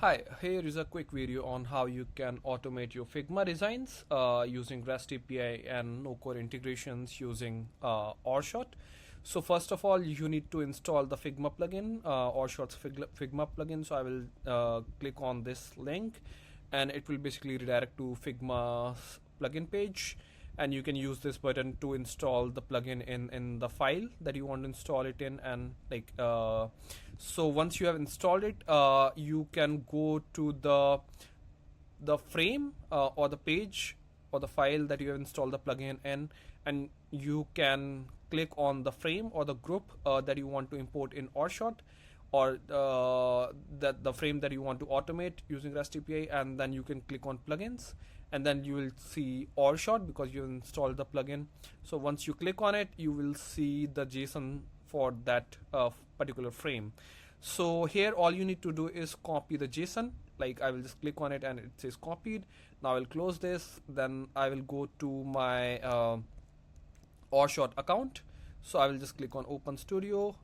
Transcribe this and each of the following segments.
Hi, here is a quick video on how you can automate your Figma designs using REST API and no-code integrations using Orshot. So first of all, you need to install the Figma plugin, Orshot's Figma plugin. So I will click on this link, and it will basically redirect to Figma's plugin page. And you can use this button to install the plugin in the file that you want to install it in, and so once you have installed it, you can go to the frame or the page or the file that you have installed the plugin in, and you can click on the frame or the group that you want to import in Orshot, or that the frame that you want to automate using REST API, and then you can click on plugins, and then you will see Orshot because you installed the plugin. So once you click on it, you will see the JSON for that particular frame. So here all you need to do is copy the JSON. Like, I will just click on it and it says copied. Now I'll close this, then I will go to my Orshot account. So I will just click on Open Studio,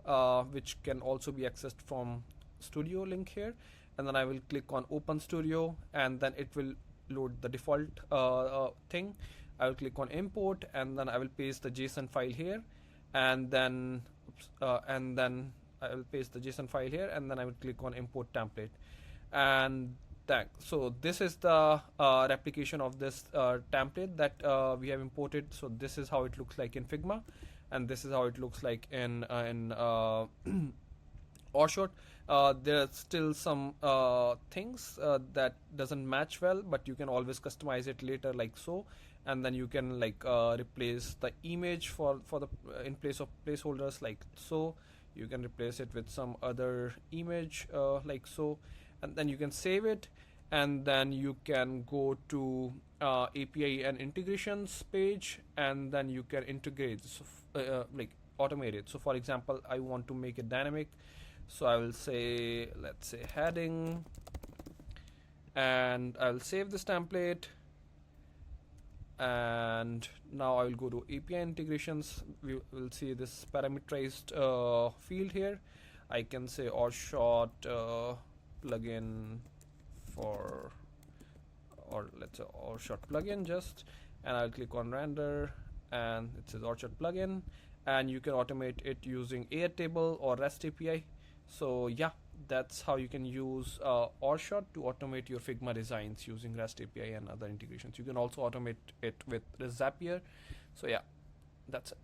which can also be accessed from Studio link here, and then I will click on Open Studio, and then it will load the default thing. I will click on import, and then I will paste the JSON file here, and then I will paste the JSON file here, and then I will click on import template, and so this is the replication of this template that we have imported. So this is how it looks like in Figma, and this is how it looks like in Orshot. There are still some things that doesn't match well, but you can always customize it later, like so. And then you can replace the image for the in place of placeholders, like so. You can replace it with some other image like so, and then you can save it, and then you can go to API and integrations page, and then you can integrate, so automate it. So for example, I want to make it dynamic, so I will say, let's say heading, and I'll save this template, and now I will go to API integrations. We will see this parameterized field here. I can say Orshot plugin for, or let's say Orshot plugin just, and I'll click on render, and it says Orshot plugin, and you can automate it using Airtable or REST API. So yeah, that's how you can use Orshot to automate your Figma designs using REST API and other integrations. You can also automate it with Zapier. So yeah, that's it.